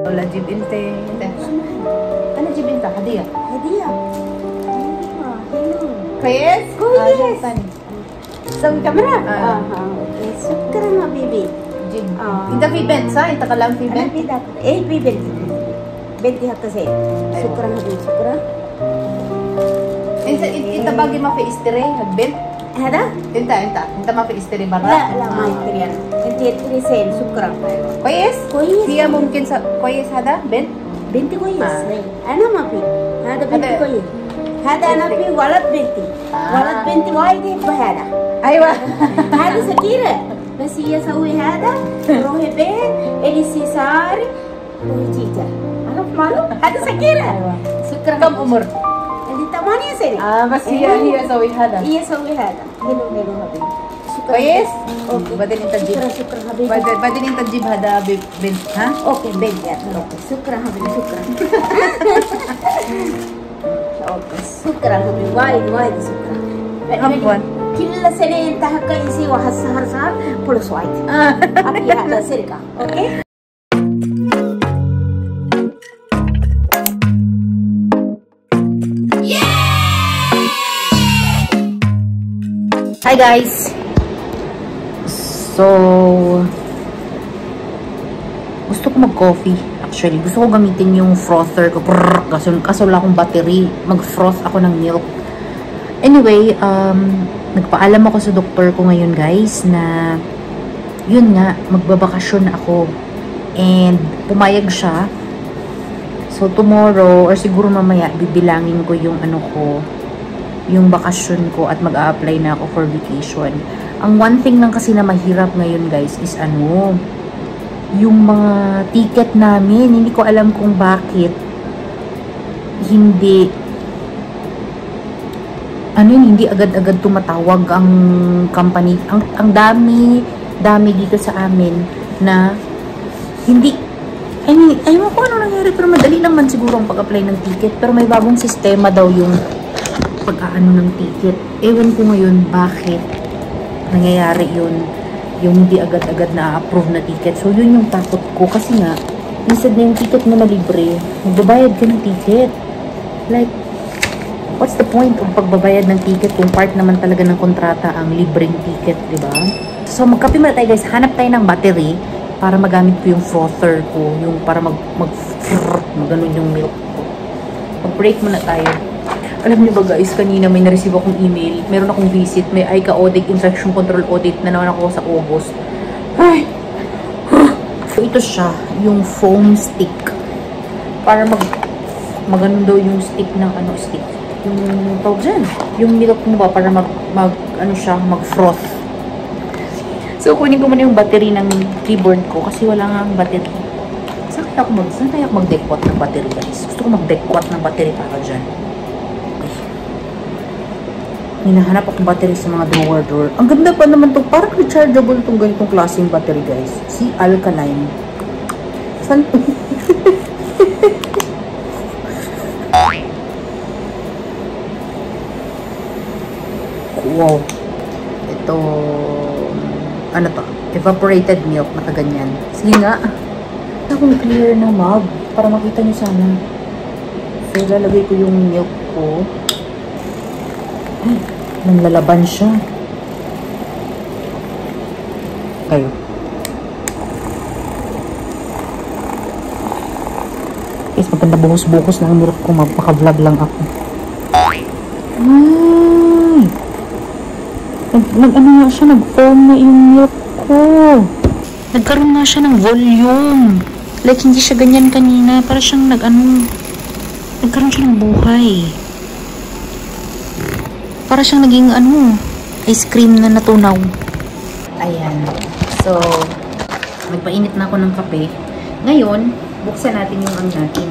Wala jibinte. Ano jibinta? Hadiah? Hadiah. Kayes? Kayes. Sa kamera? Okay. Syukran habibi. Jib. Inta fi bent sa? Inta ka lang fi bent? Fi bent. Benti hatta say. Syukran habibi. Syukran. Inta bagi ma fi istire? Nagbent? Hada? Inta ma fi istire barra? لا ما يستري أنا. أنت يستري سين شكرا. كويس؟ كويس. هي ممكن كويس هذا بنت؟ بنتي كويس. أنا ما في. هذا بنتي كويس. هذا أنا في ولد بنتي. ولد بنتي وايد يحب هذا. أيوة. هذا سكيرة. بس هي سوي هذا. روحي بين اللي سيسار روحي تيجر. أنا ماله؟ هذا سكيرة. أيوة. شكرا. كم عمر؟ اللي 8 سنة. بس هي سوي هذا. هي سوي هذا. حلو حلو حبيبي. كويس؟ اوكي. بعدين انت تجيب. شكرا حبيبي. بعدين انت تجيب هذا بنت ها؟ اوكي بنت اوكي. شكرا حبيبي شكرا. اوكي شكرا حبيبي وايد شكرا. عفوا. كل سنة انت هكا يسي واحد سهر بولس وايد. أكيد هذا سرقة. اوكي. Hi guys! So, gusto ko mag-coffee. Actually, gusto ko gamitin yung frother ko. Kaso wala akong battery. Mag-froth ako ng milk. Anyway, nagpaalam ako sa doktor ko ngayon guys na yun nga, magbabakasyon ako. And pumayag siya. So, tomorrow or siguro mamaya, bibilangin ko yung ano ko, yung bakasyon ko at mag-a-apply na ako for vacation. Ang one thing lang kasi na mahirap ngayon guys is yung mga ticket namin. Hindi ko alam kung bakit hindi agad-agad tumatawag ang company. Ang dami dito sa amin na hindi, ayun ko ano nangyari, pero madali lang man siguro ang pag-apply ng ticket, pero may bagong sistema daw yung pag-aano ng ticket. Ewan ko ngayon bakit nangyayari yun, yung hindi agad-agad na-approve na ticket. So yun yung takot ko kasi nga instead na yung ticket mo na libre, magbabayad ka ng ticket. Like, what's the point of pagbabayad ng ticket kung part naman talaga ng kontrata ang libreng ticket, diba? So magkape muna tayo guys, hanap tayo ng battery para magamit ko yung frother ko, yung para maganon yung milk ko. Mag-break muna tayo. Alam niyo ba guys, kanina may na-receive akong email. Meron akong visit. May ICA audit, infection control audit na naman ako sa August. Ay! So ito siya, yung foam stick. Para magano daw yung stick ng stick. Yung tawag dyan. Yung milk mo ba para mag-froth. So kunin ko muna yung battery ng keyboard ko kasi wala nga ang battery. Saan kaya ako mag-dequat ng battery guys? Gusto ko mag-dequat ng battery para dyan. Hinahanap akong battery sa mga drawer. Ang ganda pa naman to. Parang rechargeable itong ganitong klaseng battery guys. Si alkaline. Saan? Wow. Ito. Ano to? Evaporated milk. Nakaganyan. Sige nga. Akong clear na mug. Para makita nyo sana. So, lalagay ko yung milk ko. Nanlalaban siya. Kayo. Guys, maganda buhos-buhos na ang milk ko. Magpaka-vlog lang ako. Ay! Nag-ano nga siya, nag-foam na yung milk ko. Nagkaroon nga siya ng volume. Like, hindi siya ganyan kanina. Para siyang nagkaroon siya ng buhay. Para siyang naging ice cream na natunaw. Ayan. So, nagpainit na ako ng kape. Ngayon, buksan natin yung natin.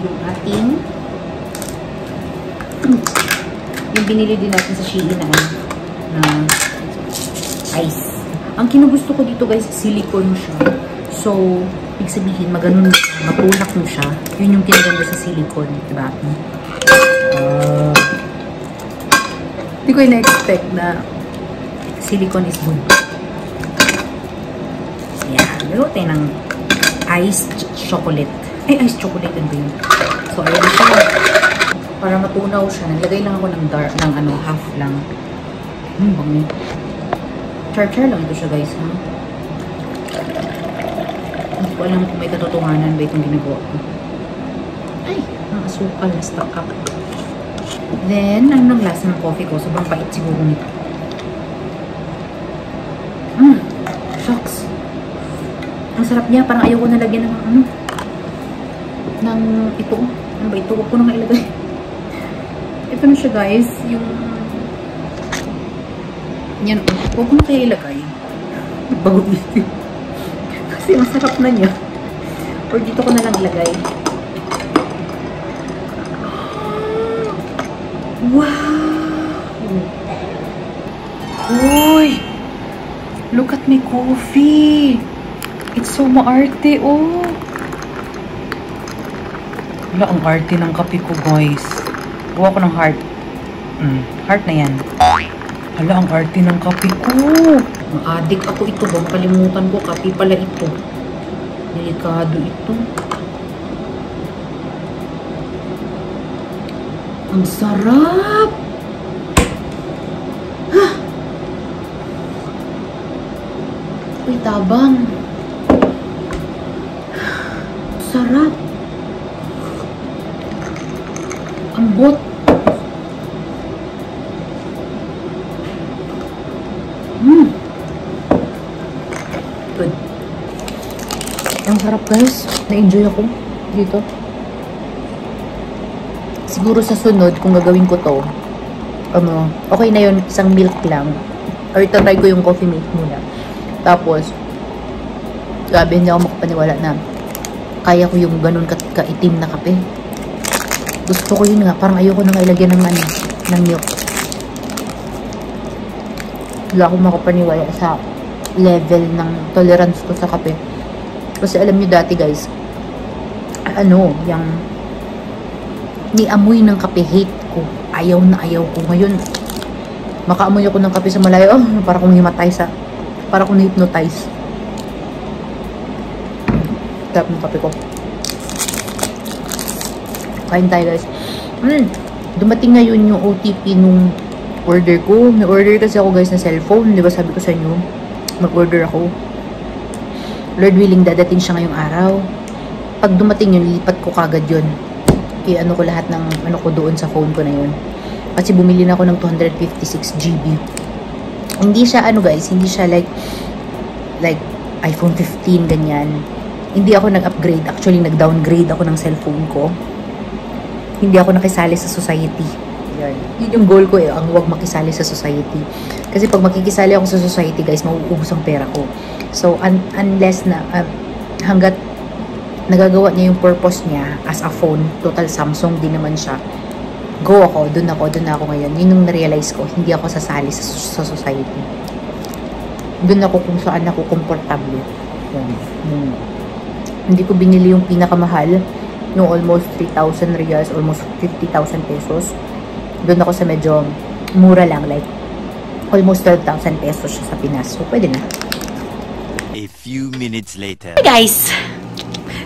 Yung ating yung binili din natin sa Shein na ice. Ang kinugusto ko dito guys, silicone siya. So, ibig sabihin, maganon siya, matulak mo siya. Yun yung kinaganda sa silicone, diba? Hindi ko na-expect na silicone is good. Ayan, lalo tayo ng iced chocolate. Ay, iced chocolate din ba yun? So, ayan siya. Para matunaw siya, naglagay lang ako ng dark, ng ano, half lang. Bangi. Char-char lang ito siya, guys, ha? Hindi ko alam kung may katotohanan ba itong ginagawa ko. Ay, ang asukal na stuck up. Then, ano ng lasa ng coffee ko? Sobrang pait siguro nito. Shucks. Ang sarap niya. Parang ayaw ko nalagyan ng ano. Ng ito. Ano ba ito? Huwag ko nang ilagay. Ito na siya, guys. Yung... Yan. Huwag ko na kaya ilagay. Bago dito. Kasi masarap na niya. Or dito ko na lang ilagay. Wow! Uy! Look at my coffee! It's so maarte, oh! Wala, ang arte ng kape ko, guys. Gawa ko ng heart. Heart na yan. Hala, ang arte ng kape ko. Ma-addict ako ito. Bang kalimutan ko, kape pala ito. Delikado ito. Ang sarap! Huh. Uy, tabang. Sarap. Ambot. Good. Ang sarap, guys. Na-enjoy ako dito. Siguro sa sunod, kung gagawin ko to, okay na yun, isang milk lang. Or itatry ko yung coffee mate muna. Tapos, grabe, hindi ako makapaniwala na kaya ko yung ganun kaitim na kape. Gusto ko yun nga, parang ayoko na ilagyan ng, ng milk. Wala akong makapaniwala sa level ng tolerance ko sa kape. Kasi alam nyo dati, guys, yung ni-amoy ng kape, hate ko. Ayaw na ayaw ko. Ngayon, makaamoy ako ng kape sa malayo. Para kong himatay para kong hypnotize. Tap ng kape ko. Kain tayo, guys. Dumating ngayon yung OTP nung order ko. May order kasi ako, guys, na cellphone. Di ba sabi ko sa inyo, mag-order ako. Lord willing, dadating siya ngayong araw. Pag dumating yun, lipat ko kagad yun. Kaya ko lahat ng ko doon sa phone ko na yun. Kasi bumili na ako ng 256 GB. Hindi siya guys, hindi siya like iPhone 15 ganyan. Hindi ako nag-upgrade, actually nag-downgrade ako ng cellphone ko. Hindi ako nakisali sa society. Yun yung goal ko ang huwag makisali sa society. Kasi pag makikisali ako sa society, guys, mauubos ang pera ko. So unless na hanggat nagagawa niya yung purpose niya as a phone, total Samsung din naman siya, go ako, dun na ako ngayon. Yun yung na-realize ko, hindi ako sasali sa society. Dun ako kung saan ako komportable. Hindi ko binili yung pinakamahal, yung almost 3,000 reals, almost 50,000 pesos. Dun ako sa medyo mura lang, like almost 12,000 pesos siya sa Pinas. So, pwede na. A few minutes later. Hey guys!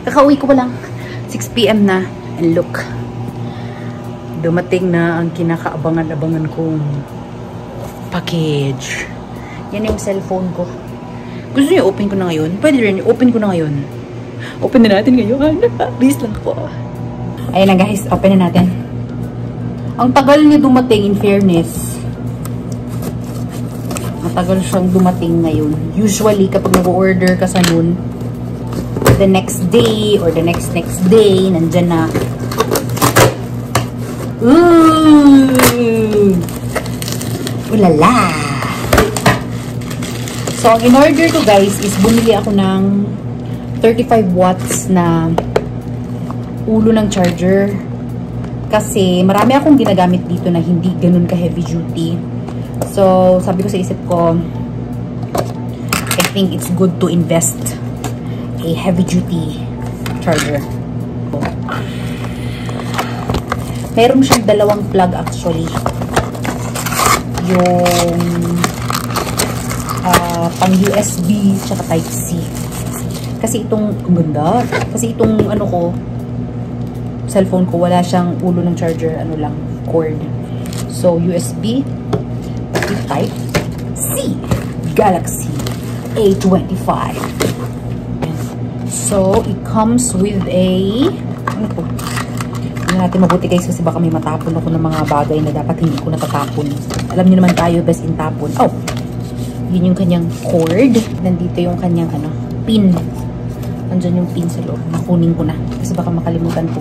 Kakauwi ko pa lang. 6 PM na. And look. Dumating na ang kinakaabangan-abangan kong package. Yan yung cellphone ko. Gusto niyo open ko na ngayon? Pwede rin, open ko na ngayon. Open na natin ngayon. Please lang po. Ayun na guys, open na natin. Ang tagal niya dumating, in fairness. Matagal siyang dumating ngayon. Usually, kapag nag-order ka sa noon, the next day or the next day, nandyan na. Ooh! Ulala! So, ang in-order ko, guys, is bumili ako ng 35 watts na ulo ng charger. Kasi, marami akong ginagamit dito na hindi ganun ka-heavy duty. So, sabi ko sa isip ko, I think it's good to invest a heavy-duty charger. Meron siyang dalawang plug actually. Yung pang USB tsaka Type-C. Kasi itong, ang ganda. Kasi itong, ano ko, cellphone ko, wala siyang ulo ng charger, ano lang, cord. So, USB, Type C, Galaxy A25. So, it comes with a, ano po? Hindi natin mabuti guys kasi baka may matapon ako ng mga bagay na dapat hindi ko natatapon. Alam niyo naman tayo, best in tapon. Oh! Yun yung kanyang cord. Nandito yung kanyang, ano, pin. Andyan yung pin sa loob. Nakunin ko na. Kasi baka makalimutan ko.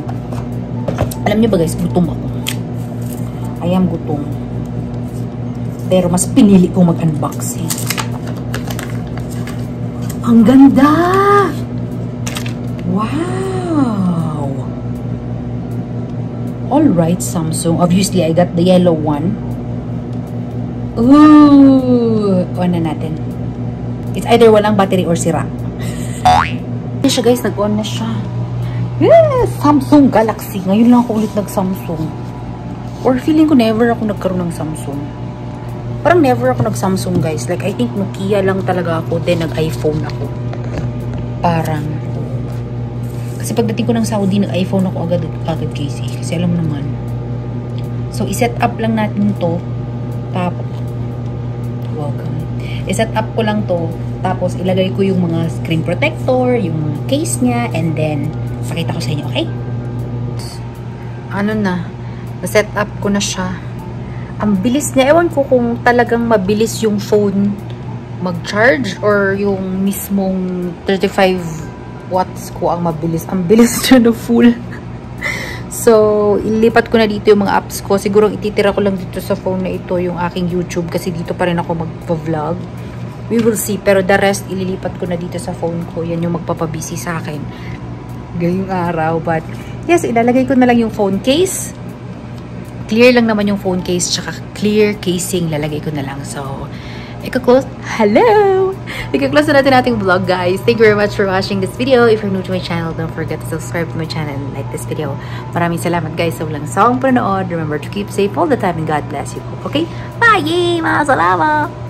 Alam niyo ba guys, gutom ako. I am gutom. Pero mas pinili kong mag-unboxing. Ang ganda! Wow! Alright, Samsung. Obviously, I got the yellow one. Ooh! On na natin. It's either walang battery or sira. Ayan siya guys, nag-on na siya. Yeah, Samsung Galaxy. Ngayon lang ako ulit nag-Samsung. Or feeling ko never ako nagkaroon ng Samsung. Parang never ako nag-Samsung guys. Like, I think Nokia lang talaga ako. Then, nag-iPhone ako. Parang. Kasi pagdating ko ng Saudi, nag-iPhone ako agad Casey. Kasi alam mo naman. So, iset up lang natin to. Tapos, welcome. Iset up ko lang to. Tapos, ilagay ko yung mga screen protector, yung mga case niya, and then, pakita ko sa inyo, okay? Ano na? Set up ko na siya. Ang bilis niya. Ewan ko kung talagang mabilis yung phone mag-charge or yung mismong 35 watts ko ang mabilis. Ang bilis niya na full. So, ilipat ko na dito yung mga apps ko. Siguro ititira ko lang dito sa phone na ito yung aking YouTube kasi dito pa rin ako mag-vlog. We will see. Pero the rest, ililipat ko na dito sa phone ko. Yan yung magpapabisi sa akin ngayong araw. But, yes, ilalagay ko na lang yung phone case. Clear lang naman yung phone case, tsaka clear casing, lalagay ko na lang. So, ika-close. Hello! Ika-close na natin ating vlog, guys. Thank you very much for watching this video. If you're new to my channel, don't forget to subscribe to my channel and like this video. Maraming salamat, guys, sa walang sawang panonood. Remember to keep safe all the time and God bless you. Okay? Bye! Mga salamat!